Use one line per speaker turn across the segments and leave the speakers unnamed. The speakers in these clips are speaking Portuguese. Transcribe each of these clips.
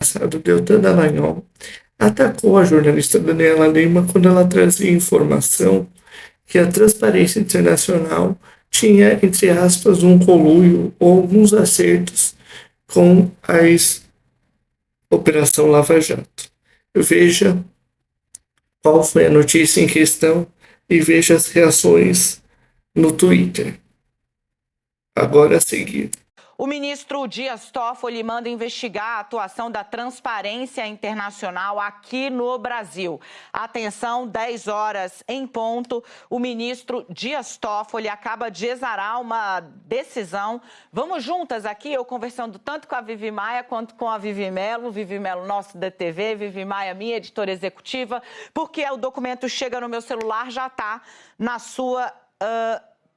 passado, Deltan Dallagnol atacou a jornalista Daniela Lima quando ela trazia informação que a Transparência Internacional tinha, entre aspas, um conluio ou alguns acertos com a Operação Lava Jato. Veja qual foi a notícia em questão e veja as reações no Twitter. Agora a seguir.
O ministro Dias Toffoli manda investigar a atuação da Transparência Internacional aqui no Brasil. Atenção, 10 horas em ponto, o ministro Dias Toffoli acaba de exarar uma decisão. Vamos juntas aqui, eu conversando tanto com a Vivi Maia quanto com a Vivi Melo, nosso DTV, Vivi Maia, minha editora executiva, porque o documento chega no meu celular, já está na sua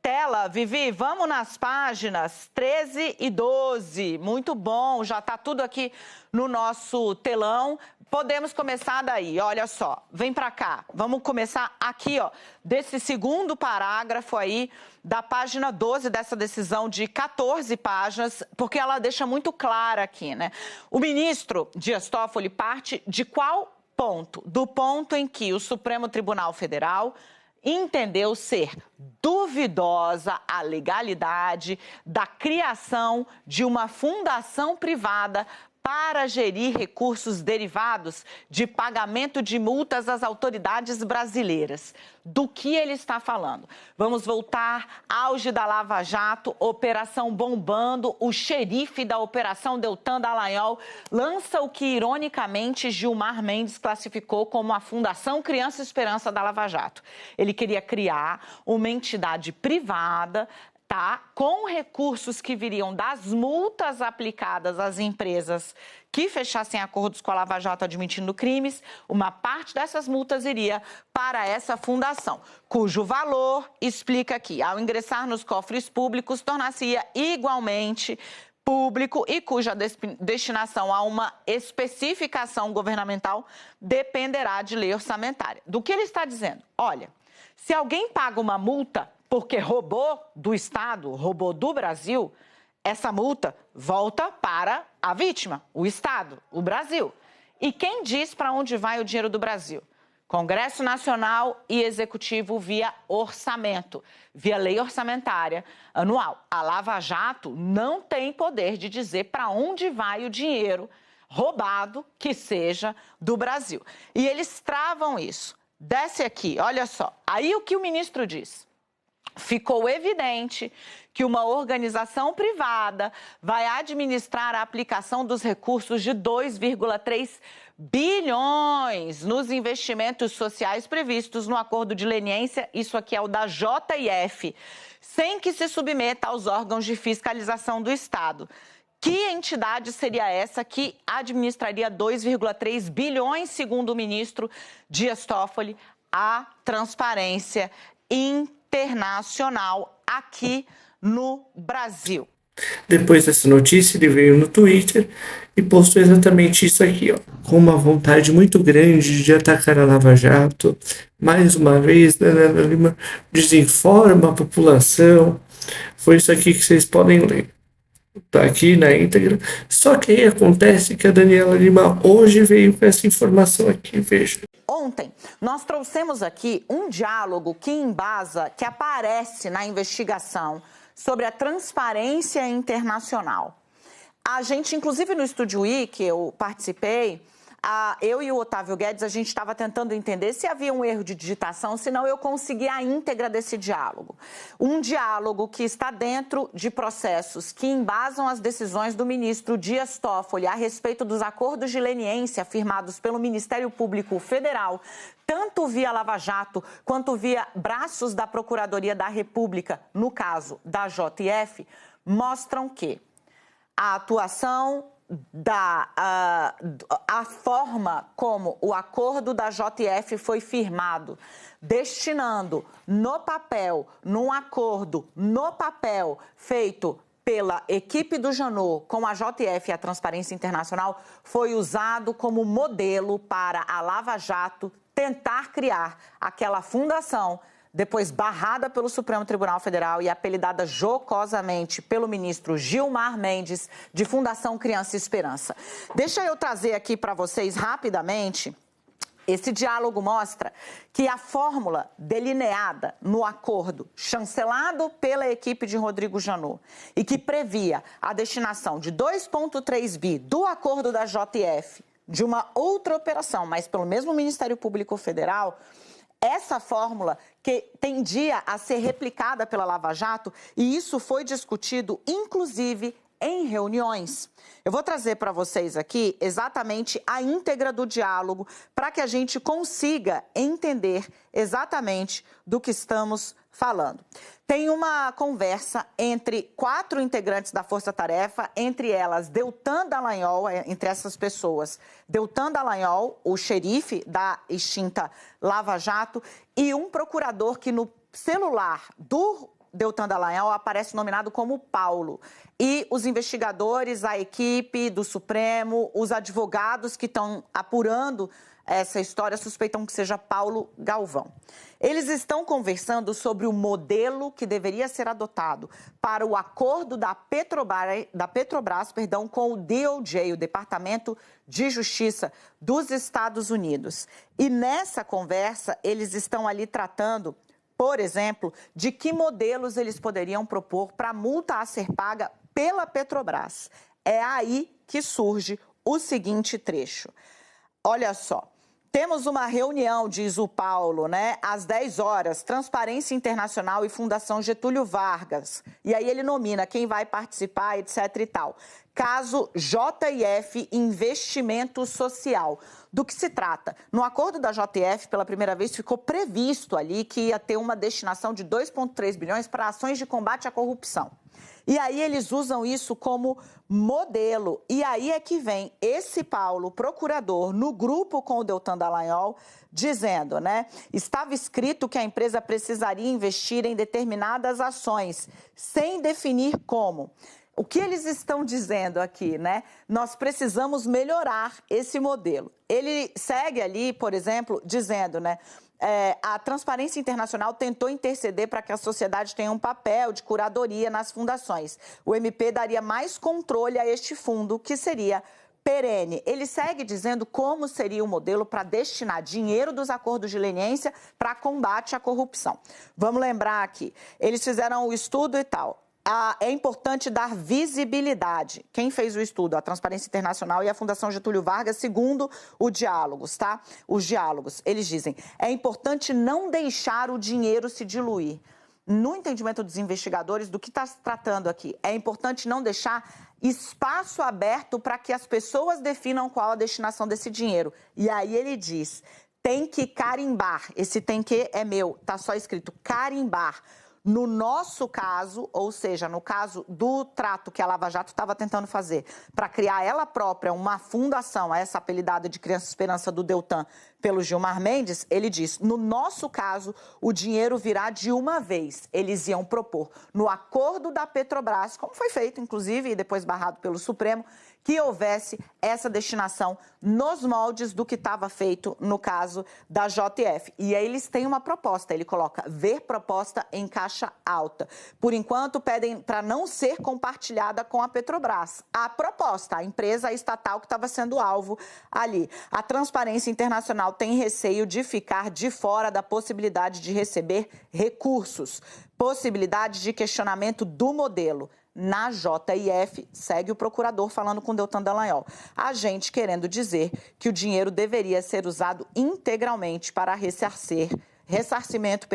tela. Vivi, vamos nas páginas 13 e 12. Muito bom, já está tudo aqui no nosso telão. Podemos começar daí, olha só. Vem para cá. Vamos começar aqui, ó, desse segundo parágrafo aí, da página 12 dessa decisão de 14 páginas, porque ela deixa muito clara aqui, né? O ministro Dias Toffoli parte de qual ponto? Do ponto em que o Supremo Tribunal Federal entendeu ser duvidosa a legalidade da criação de uma fundação privada para gerir recursos derivados de pagamento de multas às autoridades brasileiras. Do que ele está falando? Vamos voltar, auge da Lava Jato, operação bombando, o xerife da operação Deltan Dallagnol lança o que, ironicamente, Gilmar Mendes classificou como a Fundação Criança Esperança da Lava Jato. Ele queria criar uma entidade privada, com recursos que viriam das multas aplicadas às empresas que fechassem acordos com a Lava Jato admitindo crimes. Uma parte dessas multas iria para essa fundação, cujo valor, explica aqui, ao ingressar nos cofres públicos, tornar-se-ia igualmente público e cuja destinação a uma especificação governamental dependerá de lei orçamentária. Do que ele está dizendo? Olha, se alguém paga uma multa porque roubou do Estado, roubou do Brasil, essa multa volta para a vítima, o Estado, o Brasil. E quem diz para onde vai o dinheiro do Brasil? Congresso Nacional e Executivo via orçamento, via lei orçamentária anual. A Lava Jato não tem poder de dizer para onde vai o dinheiro roubado que seja do Brasil. E eles travam isso. Desce aqui, olha só. Aí o que o ministro diz? Ficou evidente que uma organização privada vai administrar a aplicação dos recursos de 2,3 bilhões nos investimentos sociais previstos no acordo de leniência, isso aqui é o da JF, sem que se submeta aos órgãos de fiscalização do Estado. Que entidade seria essa que administraria 2,3 bilhões, segundo o ministro Dias Toffoli? A Transparência Internacional aqui no Brasil.
Depois dessa notícia, ele veio no Twitter e postou exatamente isso aqui, ó, com uma vontade muito grande de atacar a Lava Jato. Mais uma vez, Daniela Lima desinforma a população. Foi isso aqui que vocês podem ler. Tá aqui na íntegra. Só que aí acontece que a Daniela Lima hoje veio com essa informação aqui, veja.
Ontem, nós trouxemos aqui um diálogo que embasa, que aparece na investigação sobre a Transparência Internacional. A gente, inclusive no Estúdio I, que eu participei, eu e o Otávio Guedes, a gente estava tentando entender se havia um erro de digitação, senão eu consegui a íntegra desse diálogo. Um diálogo que está dentro de processos que embasam as decisões do ministro Dias Toffoli a respeito dos acordos de leniência firmados pelo Ministério Público Federal, tanto via Lava Jato quanto via braços da Procuradoria da República, no caso da JF, mostram que a atuação a forma como o acordo da JF foi firmado, destinando no papel, num acordo no papel feito pela equipe do Janot com a JF e a Transparência Internacional, foi usado como modelo para a Lava Jato tentar criar aquela fundação depois barrada pelo Supremo Tribunal Federal e apelidada jocosamente pelo ministro Gilmar Mendes, de Fundação Criança e Esperança. Deixa eu trazer aqui para vocês rapidamente. Esse diálogo mostra que a fórmula delineada no acordo chancelado pela equipe de Rodrigo Janot e que previa a destinação de 2,3 bi do acordo da JF de uma outra operação, mas pelo mesmo Ministério Público Federal, essa fórmula que tendia a ser replicada pela Lava Jato, e isso foi discutido, inclusive, em reuniões. Eu vou trazer para vocês aqui exatamente a íntegra do diálogo para que a gente consiga entender exatamente do que estamos falando. Tem uma conversa entre 4 integrantes da Força Tarefa, entre elas Deltan Dallagnol, entre essas pessoas, Deltan Dallagnol, o xerife da extinta Lava Jato, e um procurador que no celular do Deltan Dallagnol aparece nominado como Paulo. E os investigadores, a equipe do Supremo, os advogados que estão apurando essa história suspeitam que seja Paulo Galvão. Eles estão conversando sobre o modelo que deveria ser adotado para o acordo da Petrobras, com o DOJ, o Departamento de Justiça dos Estados Unidos. E nessa conversa, eles estão ali tratando, por exemplo, de que modelos eles poderiam propor para a multa a ser paga pela Petrobras. É aí que surge o seguinte trecho. Olha só. Temos uma reunião, diz o Paulo, às 10 horas, Transparência Internacional e Fundação Getúlio Vargas. E aí ele nomina quem vai participar, etc. e tal. Caso JF Investimento Social. Do que se trata? No acordo da JF, pela primeira vez, ficou previsto ali que ia ter uma destinação de 2,3 bilhões para ações de combate à corrupção. E aí eles usam isso como modelo. E aí é que vem esse Paulo, procurador, no grupo com o Deltan Dallagnol, dizendo, estava escrito que a empresa precisaria investir em determinadas ações, sem definir como. O que eles estão dizendo aqui, Nós precisamos melhorar esse modelo. Ele segue ali, por exemplo, dizendo, a Transparência Internacional tentou interceder para que a sociedade tenha um papel de curadoria nas fundações. O MP daria mais controle a este fundo, que seria perene. Ele segue dizendo como seria o modelo para destinar dinheiro dos acordos de leniência para combate à corrupção. Vamos lembrar aqui, eles fizeram o estudo e tal. É importante dar visibilidade. Quem fez o estudo? A Transparência Internacional e a Fundação Getúlio Vargas, segundo o Diálogos, tá? Os diálogos, eles dizem, é importante não deixar o dinheiro se diluir. No entendimento dos investigadores, do que está se tratando aqui, é importante não deixar espaço aberto para que as pessoas definam qual a destinação desse dinheiro. E aí ele diz, tem que carimbar. Esse tem que é meu, tá só escrito carimbar. No nosso caso, ou seja, no caso do trato que a Lava Jato estava tentando fazer para criar ela própria uma fundação, essa apelidada de Criança Esperança do Deltan pelo Gilmar Mendes, ele diz, no nosso caso, o dinheiro virá de uma vez. Eles iam propor no acordo da Petrobras, como foi feito, inclusive, e depois barrado pelo Supremo, que houvesse essa destinação nos moldes do que estava feito no caso da JF. E aí eles têm uma proposta, ele coloca ver proposta em caixa alta. Por enquanto, pedem para não ser compartilhada com a Petrobras. A proposta, a empresa estatal que estava sendo alvo ali. A Transparência Internacional tem receio de ficar de fora da possibilidade de receber recursos, possibilidade de questionamento do modelo. Na JF, segue o procurador falando com Deltan Dallagnol. A gente querendo dizer que o dinheiro deveria ser usado integralmente para ressarcimento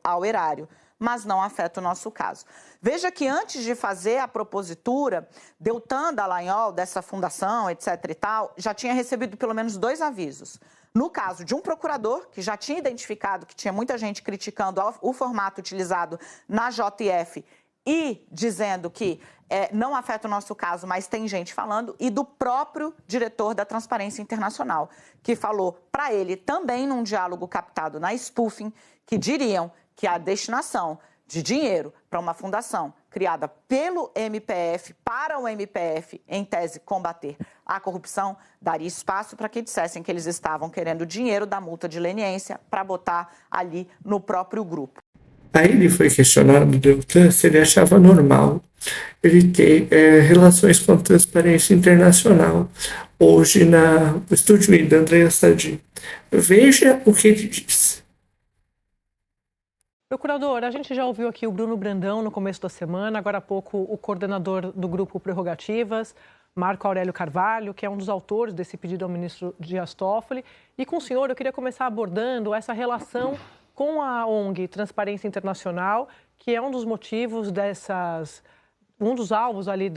ao erário, mas não afeta o nosso caso. Veja que antes de fazer a propositura, Deltan Dallagnol, dessa fundação, etc. e tal, já tinha recebido pelo menos 2 avisos. No caso de um procurador, que já tinha identificado que tinha muita gente criticando o formato utilizado na JF e dizendo que não afeta o nosso caso, mas tem gente falando, e do próprio diretor da Transparência Internacional, que falou para ele também num diálogo captado na spoofing, que diriam que a destinação de dinheiro para uma fundação criada pelo MPF, para o MPF, em tese combater a corrupção, daria espaço para que dissessem que eles estavam querendo dinheiro da multa de leniência para botar ali no próprio grupo.
Aí ele foi questionado do Deltan se ele achava normal ele ter relações com a Transparência Internacional hoje no estúdio I da Andréa Sadi. Veja o que ele disse.
Procurador, a gente já ouviu aqui o Bruno Brandão no começo da semana, agora há pouco o coordenador do grupo Prerrogativas, Marco Aurélio Carvalho, que é um dos autores desse pedido ao ministro Dias Toffoli. E com o senhor eu queria começar abordando essa relação com a ONG Transparência Internacional, que é um dos motivos um dos alvos ali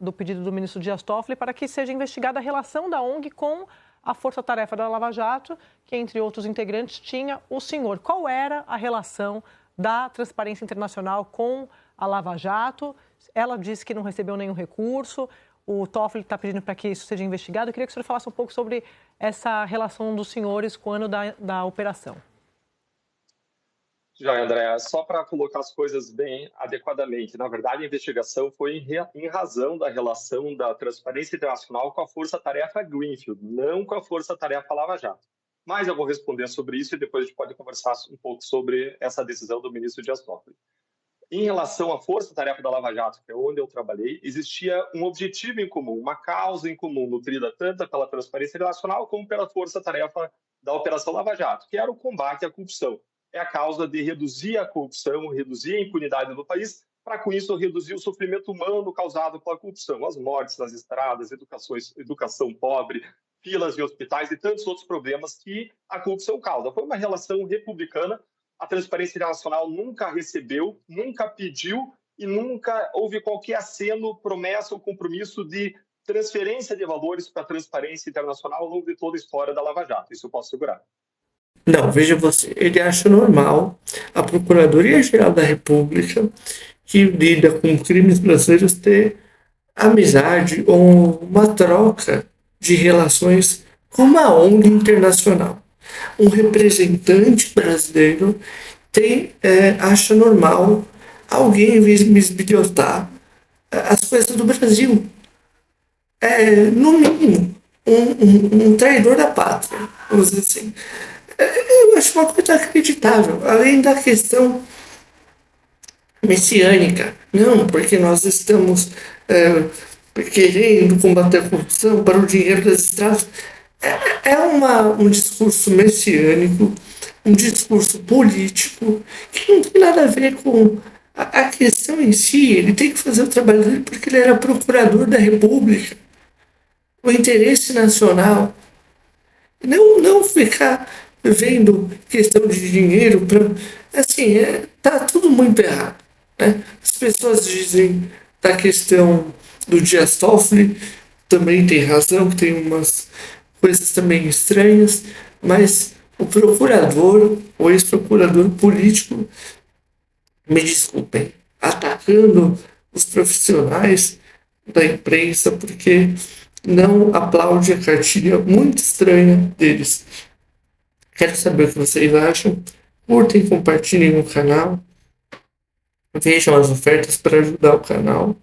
do pedido do ministro Dias Toffoli para que seja investigada a relação da ONG com a força-tarefa da Lava Jato, que entre outros integrantes tinha o senhor. Qual era a relação da Transparência Internacional com a Lava Jato? Ela disse que não recebeu nenhum recurso. O Toffoli está pedindo para que isso seja investigado. Eu queria que o senhor falasse um pouco sobre essa relação dos senhores com o ano da operação.
Já, André, só para colocar as coisas bem adequadamente. Na verdade, a investigação foi em razão da relação da Transparência Internacional com a Força-Tarefa Greenfield, não com a Força-Tarefa Lava Jato. Mas eu vou responder sobre isso e depois a gente pode conversar um pouco sobre essa decisão do ministro Dias Toffoli. Em relação à Força-Tarefa da Lava Jato, que é onde eu trabalhei, existia um objetivo em comum, uma causa em comum, nutrida tanto pela Transparência Internacional como pela Força-Tarefa da Operação Lava Jato, que era o combate à corrupção. É a causa de reduzir a corrupção, reduzir a impunidade do país, para com isso reduzir o sofrimento humano causado pela corrupção, as mortes nas estradas, educação pobre, filas em hospitais e tantos outros problemas que a corrupção causa. Foi uma relação republicana. A Transparência Internacional nunca recebeu, nunca pediu e nunca houve qualquer aceno, promessa ou compromisso de transferência de valores para a Transparência Internacional ao longo de toda a história da Lava Jato. Isso eu posso segurar.
Não, veja você, ele acha normal a Procuradoria-Geral da República, que lida com crimes brasileiros, ter amizade ou uma troca de relações com uma ONG internacional. Um representante brasileiro acha normal alguém me esbilhotar as coisas do Brasil. No mínimo, um traidor da pátria, vamos dizer assim. Eu acho uma coisa acreditável, além da questão messiânica. Não, porque nós estamos querendo combater a corrupção para o dinheiro das estradas. Um discurso messiânico, um discurso político, que não tem nada a ver com a questão em si. Ele tem que fazer o trabalho dele porque ele era procurador da República. O interesse nacional. Não ficar vendo questão de dinheiro para. Assim, tá tudo muito errado. Né? As pessoas dizem da questão do Dias Toffoli, também tem razão, que tem umas coisas também estranhas, mas o procurador, o ex-procurador político, me desculpem, atacando os profissionais da imprensa porque não aplaude a cartilha muito estranha deles. Quero saber o que vocês acham. Curtem, compartilhem o canal. Vejam as ofertas para ajudar o canal.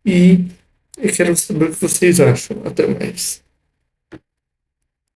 E eu quero saber o que vocês acham. Até mais.